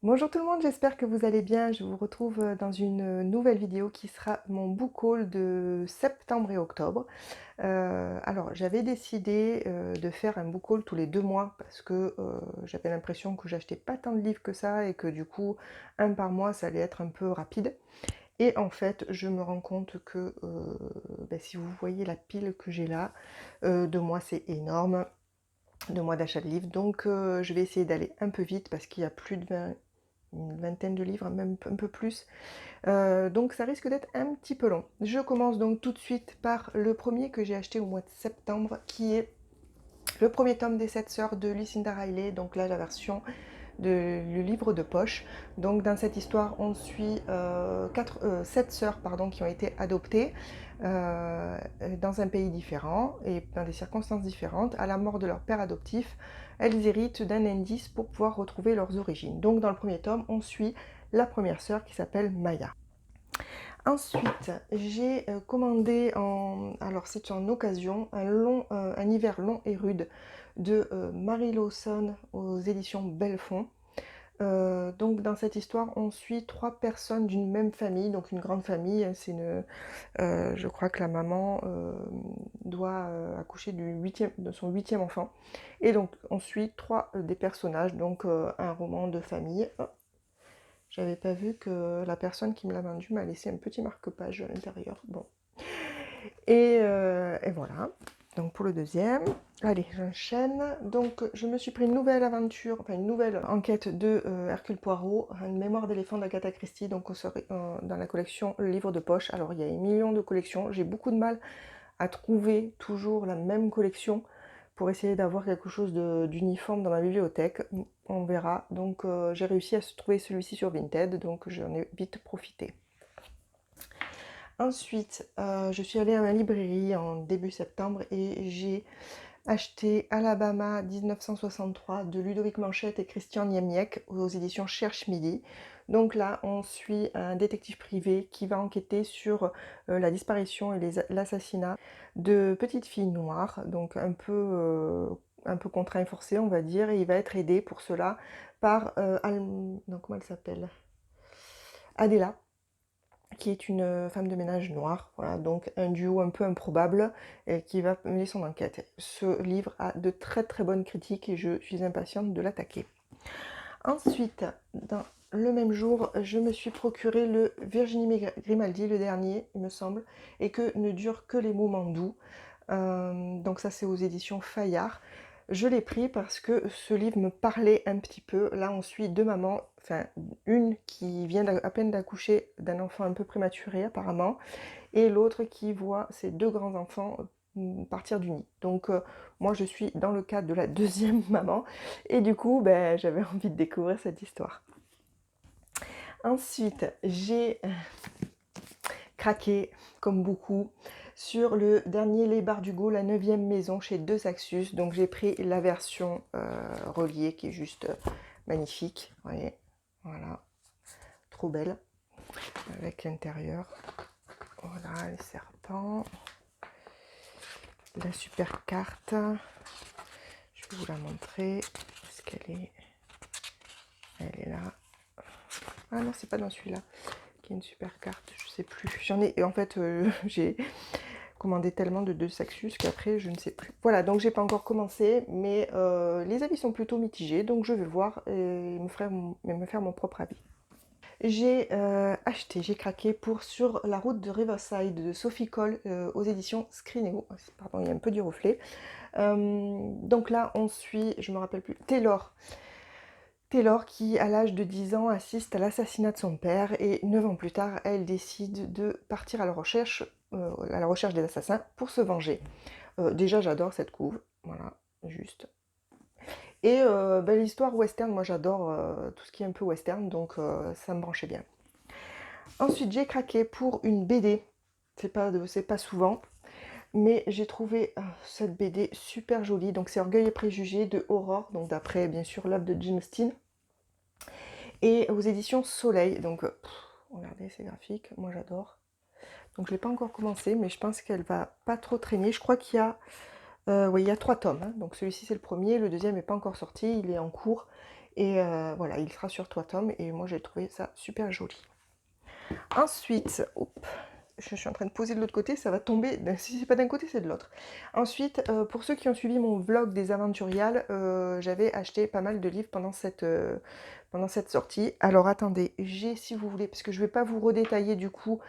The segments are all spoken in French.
Bonjour tout le monde, j'espère que vous allez bien. Je vous retrouve dans une nouvelle vidéo qui sera mon book haul de septembre et octobre. Alors j'avais décidé de faire un book haul tous les 2 mois parce que j'avais l'impression que j'achetais pas tant de livres que ça et que du coup un par mois ça allait être un peu rapide. Et en fait je me rends compte que si vous voyez la pile que j'ai là, 2 mois c'est énorme. 2 mois d'achat de livres, donc je vais essayer d'aller un peu vite parce qu'il y a plus de 20, une vingtaine de livres, même un peu plus. Donc ça risque d'être un petit peu long. Je commence donc tout de suite par le premier que j'ai acheté au mois de septembre, qui est le premier tome des 7 sœurs de Lucinda Riley, donc là la version le livre de poche. Donc dans cette histoire, on suit 7 sœurs qui ont été adoptées dans un pays différent et dans des circonstances différentes. À la mort de leur père adoptif, elles héritent d'un indice pour pouvoir retrouver leurs origines. Donc dans le premier tome, on suit la première sœur qui s'appelle Maya. Ensuite, j'ai commandé, alors c'est en occasion, un hiver long et rude de Mary Lawson aux éditions Belfond. Donc dans cette histoire, on suit 3 personnes d'une même famille, donc une grande famille. Je crois que la maman doit accoucher de son 8e enfant. Et donc on suit 3 des personnages, donc un roman de famille. Oh, j'avais pas vu que la personne qui me l'a vendu m'a laissé un petit marque-page à l'intérieur. Bon. Et voilà. Donc pour le deuxième, allez, j'enchaîne. Donc je me suis pris une nouvelle aventure, enfin une nouvelle enquête de Hercule Poirot, une mémoire d'éléphant d'Agatha Christie, donc on serait dans la collection Le Livre de Poche. Alors il y a des millions de collections, j'ai beaucoup de mal à trouver toujours la même collection pour essayer d'avoir quelque chose d'uniforme dans ma bibliothèque. On verra. Donc j'ai réussi à trouver celui-ci sur Vinted, donc j'en ai vite profité. Ensuite, je suis allée à ma librairie en début septembre et j'ai acheté Alabama 1963 de Ludovic Manchette et Christian Niemiec aux éditions Cherche Midi. Donc là, on suit un détective privé qui va enquêter sur la disparition et l'assassinat de petites filles noires, donc un peu contraint et forcé, on va dire, et il va être aidé pour cela par non, comment elle s'appelle, Adela, qui est une femme de ménage noire, voilà, donc un duo un peu improbable qui va mener son enquête. Ce livre a de très très bonnes critiques et je suis impatiente de l'attaquer. Ensuite, dans le même jour, je me suis procuré le Virginie Grimaldi, le dernier, il me semble, et que ne durent que les moments doux. Donc ça c'est aux éditions Fayard. Je l'ai pris parce que ce livre me parlait un petit peu. Là on suit 2 mamans, enfin une qui vient à peine d'accoucher d'un enfant un peu prématuré apparemment, et l'autre qui voit ses 2 grands-enfants partir du nid. Donc moi je suis dans le cadre de la deuxième maman, et du coup j'avais envie de découvrir cette histoire. Ensuite j'ai craqué, comme beaucoup, sur le dernier Les Bardugo, la 9e maison chez De Saxus. Donc j'ai pris la version reliée qui est juste magnifique. Vous voyez, voilà, trop belle. Avec l'intérieur, voilà, les serpents, la super carte. Je vais vous la montrer. Est-ce qu'elle est... Elle est là. Ah non, c'est pas dans celui-là. Qui est une super carte, je sais plus. J'en ai... En fait, j'ai commandé tellement de deux Saxus qu'après je ne sais plus. Voilà, donc j'ai pas encore commencé, mais les avis sont plutôt mitigés, donc je vais voir et me faire mon propre avis. J'ai acheté, j'ai craqué pour Sur la route de Riverside de Sophie Cole aux éditions Scrinéo. Pardon, il y a un peu du reflet. Donc là, on suit, je me rappelle plus, Taylor qui, à l'âge de 10 ans, assiste à l'assassinat de son père et 9 ans plus tard, elle décide de partir à la recherche des assassins pour se venger. Déjà, j'adore cette couve, voilà, juste. Et l'histoire western, moi j'adore tout ce qui est un peu western, donc ça me branchait bien. Ensuite, j'ai craqué pour une BD. C'est pas souvent, mais j'ai trouvé cette BD super jolie. Donc c'est Orgueil et Préjugés de Aurore, donc d'après bien sûr l'œuvre de Jane Austen. Et aux éditions Soleil, donc regardez ces graphiques, moi j'adore. Donc je l'ai pas encore commencé, mais je pense qu'elle va pas trop traîner. Je crois qu'il y a, oui, il y a 3 tomes, hein. Donc celui-ci c'est le premier, le deuxième n'est pas encore sorti, il est en cours. Et voilà, il sera sur 3 tomes et moi j'ai trouvé ça super joli. Ensuite, hop, je suis en train de poser de l'autre côté, ça va tomber, si c'est pas d'un côté c'est de l'autre. Ensuite, pour ceux qui ont suivi mon vlog des aventuriales, j'avais acheté pas mal de livres pendant cette sortie. Alors attendez, j'ai, si vous voulez, parce que je vais pas vous redétailler du coup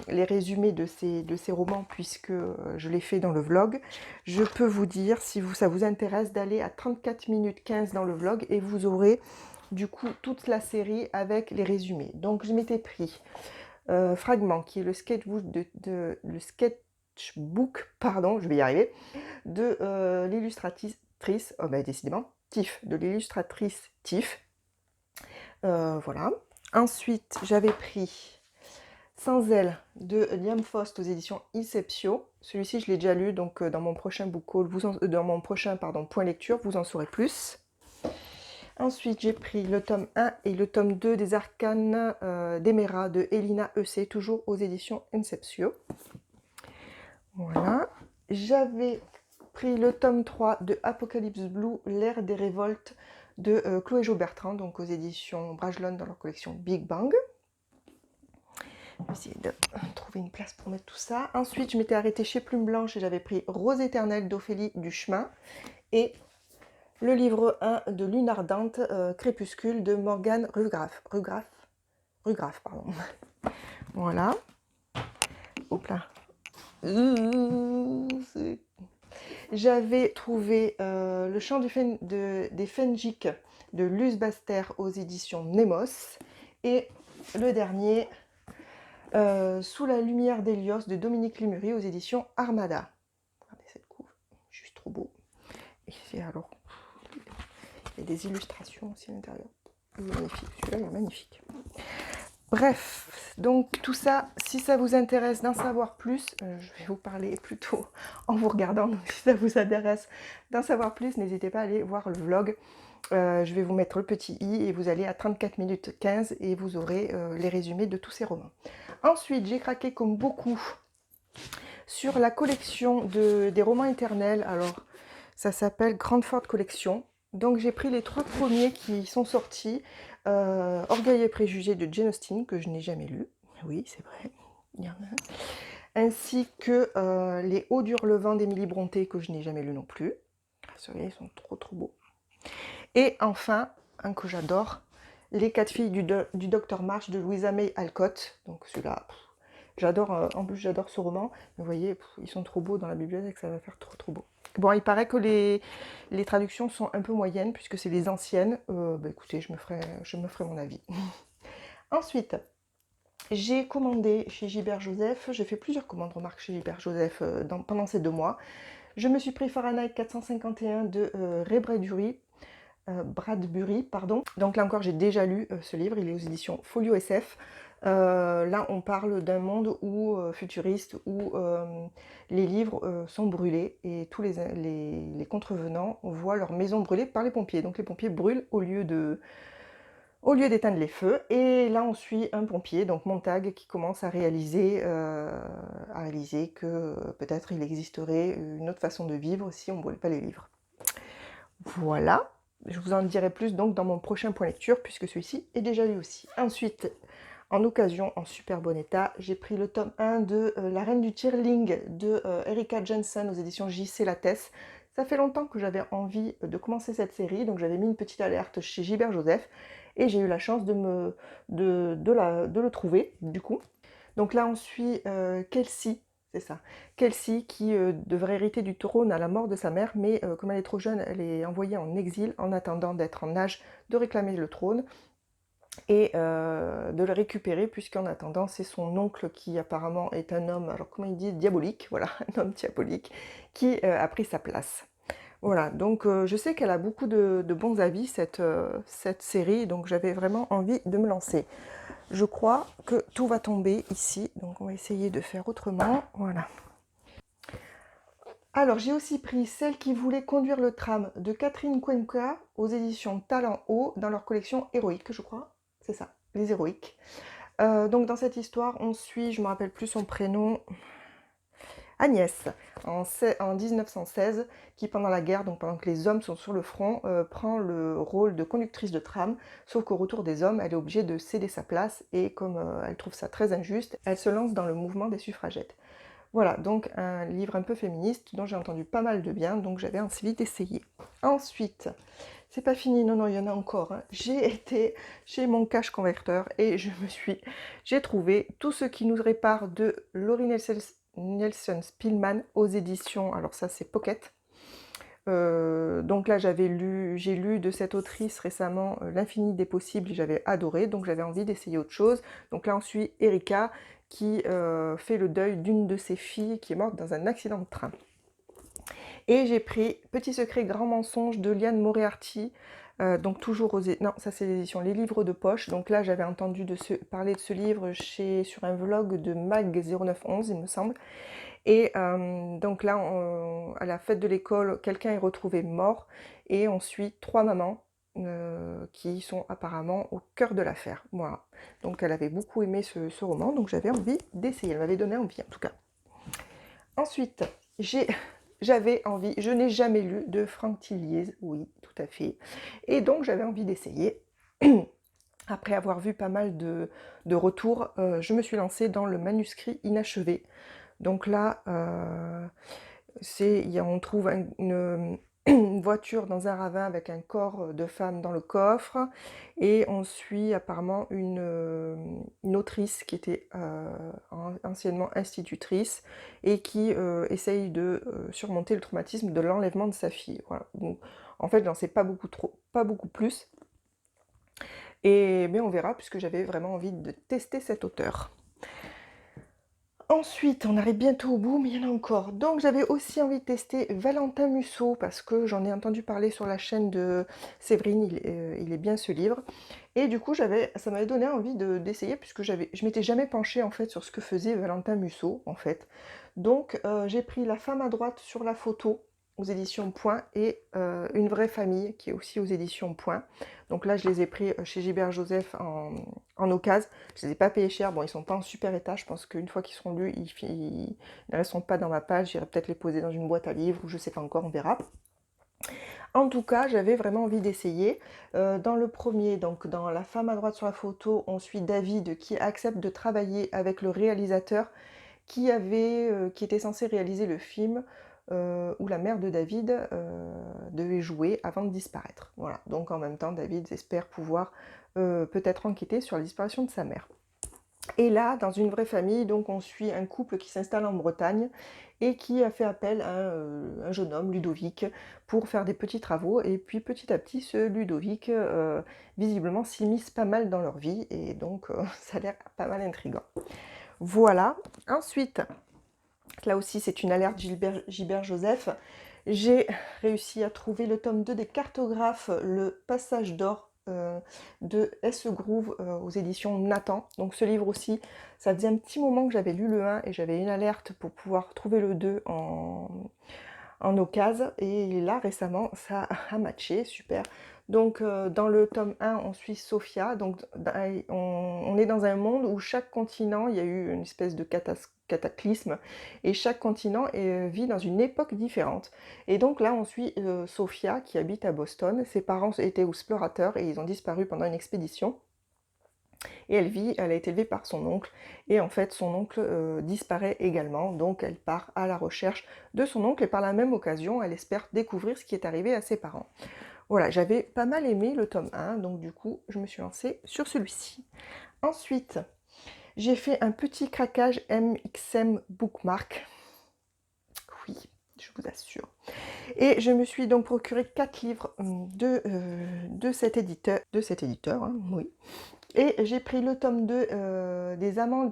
les résumés de ces romans puisque je l'ai fait dans le vlog. Je peux vous dire, si ça vous intéresse, d'aller à 34 minutes 15 dans le vlog et vous aurez du coup toute la série avec les résumés. Donc je m'étais pris Fragment, qui est le sketchbook, pardon, je vais y arriver, de l'illustratrice, oh ben décidément, Tiff, de l'illustratrice Tiff. Voilà. Ensuite, j'avais pris Sans elle de Liam Frost aux éditions Inceptio. Celui-ci, je l'ai déjà lu, donc dans mon prochain book haul, dans mon prochain point lecture, vous en saurez plus. Ensuite, j'ai pris le tome 1 et le tome 2 des Arcanes d'Emera de Elina E.C., toujours aux éditions Inceptio. Voilà. J'avais pris le tome 3 de Apocalypse Blue, l'ère des révoltes de Chloé Jo Bertrand, donc aux éditions Brajlon dans leur collection Big Bang. Je vais essayer de trouver une place pour mettre tout ça. Ensuite, je m'étais arrêtée chez Plume Blanche et j'avais pris Rose éternelle d'Ophélie Duchemin et le livre 1 de Lune ardente, Crépuscule de Morgane Rugraff, pardon. Voilà. Hop là. J'avais trouvé Le chant des Fengiques de Luce Baster aux éditions Nemos. Et le dernier, Sous la lumière d'Hélios de Dominique Lemury aux éditions Armada. Regardez cette couve, juste trop beau. Et alors, il y a des illustrations aussi à l'intérieur. Il est magnifique, celui-là il est magnifique. Bref, donc tout ça, si ça vous intéresse d'en savoir plus, je vais vous parler plutôt en vous regardant, donc si ça vous intéresse d'en savoir plus, n'hésitez pas à aller voir le vlog. Je vais vous mettre le petit i et vous allez à 34 minutes 15 et vous aurez les résumés de tous ces romans. Ensuite, j'ai craqué comme beaucoup sur la collection des romans éternels. Alors, ça s'appelle Grandford Collection. Donc j'ai pris les 3 premiers qui sont sortis. Orgueil et préjugés de Jane Austen, que je n'ai jamais lu. Oui, c'est vrai, il y en a un. Ainsi que Les Hauts d'Hurlevent d'Émilie Brontë, que je n'ai jamais lu non plus. Ceux-là, ils sont trop beaux. Et enfin, un que j'adore, Les 4 filles du Docteur March de Louisa May Alcott. Donc celui-là, j'adore, en plus j'adore ce roman. Vous voyez, ils sont trop beaux dans la bibliothèque, ça va faire trop beau. Bon, il paraît que les traductions sont un peu moyennes, puisque c'est les anciennes. Bah, écoutez, je me ferai mon avis. Ensuite, j'ai commandé chez Gilbert Joseph. J'ai fait plusieurs commandes, remarque, chez Gilbert Joseph pendant ces 2 mois. Je me suis pris Fahrenheit 451 de Ray Bradbury, pardon. Donc là encore, j'ai déjà lu ce livre, il est aux éditions Folio SF. Là, on parle d'un monde futuriste où les livres sont brûlés et tous les contrevenants voient leur maison brûlée par les pompiers. Donc les pompiers brûlent au lieu d'éteindre les feux. Et là, on suit un pompier, donc Montag, qui commence à réaliser que peut-être il existerait une autre façon de vivre si on ne brûle pas les livres. Voilà. Je vous en dirai plus donc dans mon prochain point lecture, puisque celui-ci est déjà lu aussi. Ensuite, en occasion, en super bon état, j'ai pris le tome 1 de La Reine du Tirling de Erika Jensen aux éditions JC Lattès. Ça fait longtemps que j'avais envie de commencer cette série, donc j'avais mis une petite alerte chez Gilbert Joseph, et j'ai eu la chance de le trouver, du coup. Donc là, on suit Kelsey. C'est ça. Kelsey qui devrait hériter du trône à la mort de sa mère, mais comme elle est trop jeune, elle est envoyée en exil en attendant d'être en âge de réclamer le trône et de le récupérer, puisqu'en attendant, c'est son oncle qui apparemment est un homme, alors comment il dit, diabolique, voilà, un homme diabolique, qui a pris sa place. Voilà, donc je sais qu'elle a beaucoup de bons avis, cette série, donc j'avais vraiment envie de me lancer. Je crois que tout va tomber ici, donc on va essayer de faire autrement. Voilà. Alors, j'ai aussi pris Celle qui voulait conduire le tram de Catherine Cuenca aux éditions Talent Haut dans leur collection Héroïque, je crois. C'est ça, les Héroïques. Donc, dans cette histoire, on suit, je ne me rappelle plus son prénom. Agnès, en 1916, qui pendant la guerre, donc pendant que les hommes sont sur le front, prend le rôle de conductrice de tram, sauf qu'au retour des hommes, elle est obligée de céder sa place, et comme elle trouve ça très injuste, elle se lance dans le mouvement des suffragettes. Voilà, donc un livre un peu féministe dont j'ai entendu pas mal de bien, donc j'avais envie d'essayer. Ensuite, c'est pas fini, non, non, il y en a encore. Hein. J'ai été chez mon cache converteur et j'ai trouvé Tout ce qui nous répare de Laurie Nelson Spillman aux éditions, alors ça c'est Pocket. Donc là j'ai lu de cette autrice récemment L'infini des possibles, j'avais adoré, donc j'avais envie d'essayer autre chose. Donc là on suit Erika qui fait le deuil d'une de ses filles qui est morte dans un accident de train. Et j'ai pris Petit secret, grand mensonge de Liane Moriarty, donc toujours non, ça c'est l'édition Les Livres de Poche. Donc là j'avais entendu parler de ce livre sur un vlog de Mag0911 il me semble. Et donc là, à la fête de l'école, quelqu'un est retrouvé mort et on suit 3 mamans qui sont apparemment au cœur de l'affaire. Voilà. Donc elle avait beaucoup aimé ce roman, donc j'avais envie d'essayer. Elle m'avait donné envie en tout cas. Ensuite, j'avais envie, je n'ai jamais lu de Franck Tilliez, oui, tout à fait. Et donc j'avais envie d'essayer. Après avoir vu pas mal de retours, je me suis lancée dans le manuscrit inachevé. Donc là, on trouve une voiture dans un ravin avec un corps de femme dans le coffre, et on suit apparemment une autrice qui était anciennement institutrice et qui essaye de surmonter le traumatisme de l'enlèvement de sa fille. Voilà. Donc, en fait, j'en sais pas beaucoup plus, mais on verra puisque j'avais vraiment envie de tester cet auteur. Ensuite, on arrive bientôt au bout, mais il y en a encore. Donc j'avais aussi envie de tester Valentin Musso, parce que j'en ai entendu parler sur la chaîne de Séverine, il est bien ce livre. Et du coup, ça m'avait donné envie d'essayer, puisque je m'étais jamais penchée en fait sur ce que faisait Valentin Musso, en fait. Donc j'ai pris La femme à droite sur la photo, aux éditions Point, et Une vraie famille, qui est aussi aux éditions Point. Donc là, je les ai pris chez Gilbert Joseph en occasion. Je les ai pas payés cher. Bon, ils sont pas en super état. Je pense qu'une fois qu'ils seront lus, ils ne resteront pas dans ma page. J'irai peut-être les poser dans une boîte à livres, ou je sais pas encore, on verra. En tout cas, j'avais vraiment envie d'essayer. Dans le premier, donc dans La femme à droite sur la photo, on suit David qui accepte de travailler avec le réalisateur qui était censé réaliser le film où la mère de David devait jouer avant de disparaître. Voilà, donc en même temps, David espère pouvoir peut-être enquêter sur la disparition de sa mère. Et là, dans Une vraie famille, donc on suit un couple qui s'installe en Bretagne et qui a fait appel à un jeune homme, Ludovic, pour faire des petits travaux. Et puis petit à petit, ce Ludovic, visiblement, s'immisce pas mal dans leur vie, et donc ça a l'air pas mal intriguant. Voilà. Ensuite, là aussi c'est une alerte Gilbert Joseph, j'ai réussi à trouver le tome 2 des cartographes, Le passage d'or de S. Groove aux éditions Nathan. Donc ce livre aussi, ça faisait un petit moment que j'avais lu le 1 et j'avais une alerte pour pouvoir trouver le 2 en occasion, et là récemment ça a matché, super. Donc dans le tome 1 on suit Sophia, donc on est dans un monde où chaque continent, il y a eu une espèce de cataclysme, et chaque continent vit dans une époque différente. Et donc là on suit Sophia qui habite à Boston, ses parents étaient explorateurs et ils ont disparu pendant une expédition. Et elle a été élevée par son oncle, et en fait son oncle disparaît également, donc elle part à la recherche de son oncle, et par la même occasion elle espère découvrir ce qui est arrivé à ses parents. Voilà, j'avais pas mal aimé le tome 1, donc du coup je me suis lancée sur celui-ci. Ensuite, j'ai fait un petit craquage MXM Bookmark, oui, je vous assure. Et je me suis donc procuré 4 livres de cet éditeur, hein, oui. Et j'ai pris le tome 2 des Amants des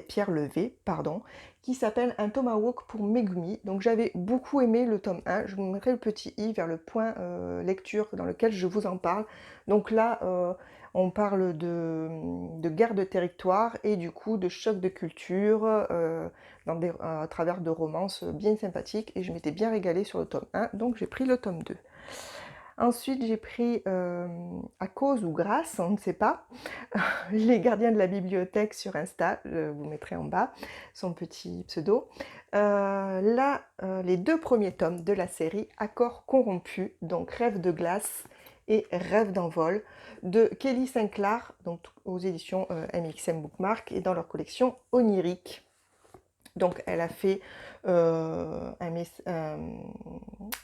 pierres levées, pardon, qui s'appelle Un Tomahawk pour Megumi. Donc j'avais beaucoup aimé le tome 1, je vous mettrai le petit i vers le point lecture dans lequel je vous en parle. Donc là, on parle de guerre de territoire et du coup de choc de culture à travers de romances bien sympathiques, et je m'étais bien régalée sur le tome 1, donc j'ai pris le tome 2. Ensuite, j'ai pris, à cause ou grâce, on ne sait pas, Les Gardiens de la Bibliothèque sur Insta, je vous mettrai en bas son petit pseudo. Là, les 2 premiers tomes de la série Accords corrompus, donc Rêve de glace et Rêve d'envol, de Kelly Sinclair, donc aux éditions, MXM Bookmark et dans leur collection Onirique. Donc elle a fait,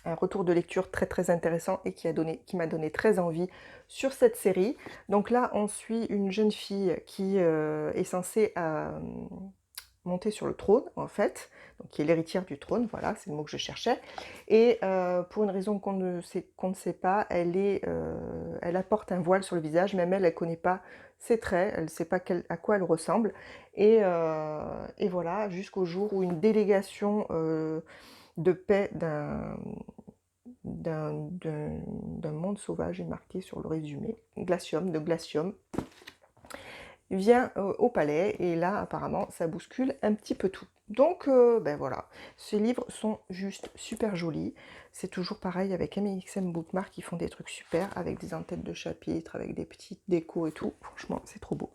un retour de lecture très, très intéressant et qui m'a donné très envie sur cette série. Donc là, on suit une jeune fille qui, est censée, monter sur le trône, en fait, donc qui est l'héritière du trône, voilà, c'est le mot que je cherchais. Et pour une raison qu'on ne sait pas, elle apporte un voile sur le visage, même elle connaît pas ses traits, elle ne sait pas à quoi elle ressemble. Et voilà, jusqu'au jour où une délégation, de paix d'un monde sauvage est marqué sur le résumé, Glacium, de Glacium, vient, au palais et là apparemment ça bouscule un petit peu tout. Donc ben voilà, ces livres sont juste super jolis. C'est toujours pareil avec MXM Bookmark, qui font des trucs super avec des en-têtes de chapitres, avec des petites décos et tout. Franchement, c'est trop beau.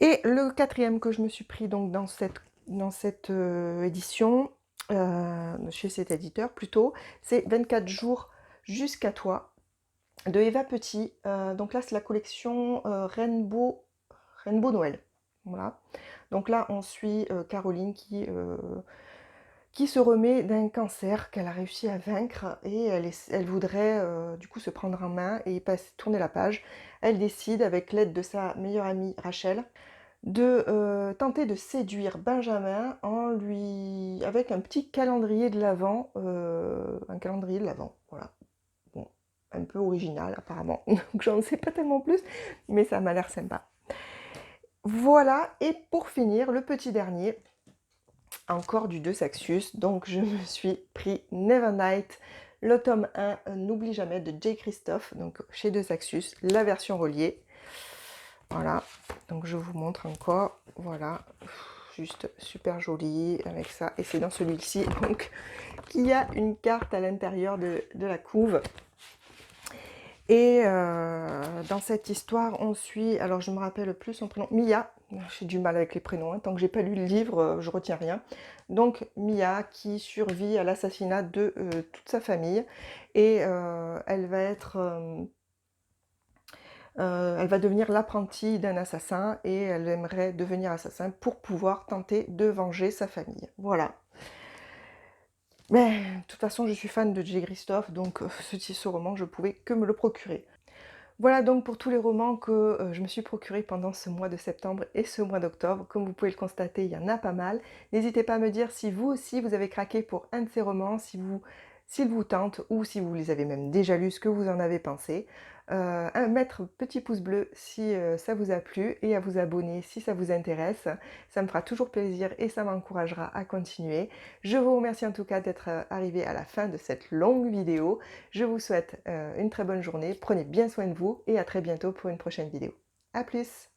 Et le quatrième que je me suis pris donc dans cette édition, chez cet éditeur plutôt, c'est 24 jours jusqu'à toi de Eva Petit. Donc là c'est la collection Rainbow Noël. Voilà. Donc là on suit Caroline qui se remet d'un cancer qu'elle a réussi à vaincre et elle voudrait du coup se prendre en main et tourner la page. Elle décide avec l'aide de sa meilleure amie Rachel de tenter de séduire Benjamin avec un petit calendrier de l'Avent, un calendrier de l'Avent, voilà. Bon, un peu original apparemment, donc j'en sais pas tellement plus, mais ça m'a l'air sympa. Voilà, et pour finir, le petit dernier, encore du De Saxius, donc je me suis pris Never Night, le tome 1, N'oublie jamais, de J. Christophe, donc chez De Saxius, la version reliée. Voilà, donc je vous montre encore, voilà, juste super joli avec ça. Et c'est dans celui-ci donc qu'il y a une carte à l'intérieur de la couve. Et dans cette histoire, on suit, alors je me rappelle plus son prénom, Mia. J'ai du mal avec les prénoms, hein. Tant que j'ai pas lu le livre, je retiens rien. Donc Mia qui survit à l'assassinat de toute sa famille. Et elle va devenir l'apprentie d'un assassin et elle aimerait devenir assassin pour pouvoir tenter de venger sa famille. Voilà. Mais de toute façon, je suis fan de J. Christophe, donc ce roman, je pouvais que me le procurer. Voilà donc pour tous les romans que je me suis procuré pendant ce mois de septembre et ce mois d'octobre. Comme vous pouvez le constater, il y en a pas mal. N'hésitez pas à me dire si vous aussi vous avez craqué pour un de ces romans, s'il vous tente ou si vous les avez même déjà lus, ce que vous en avez pensé. À mettre petit pouce bleu si ça vous a plu et à vous abonner si ça vous intéresse. Ça me fera toujours plaisir et ça m'encouragera à continuer. Je vous remercie en tout cas d'être arrivé à la fin de cette longue vidéo. Je vous souhaite une très bonne journée, prenez bien soin de vous et à très bientôt pour une prochaine vidéo. A plus!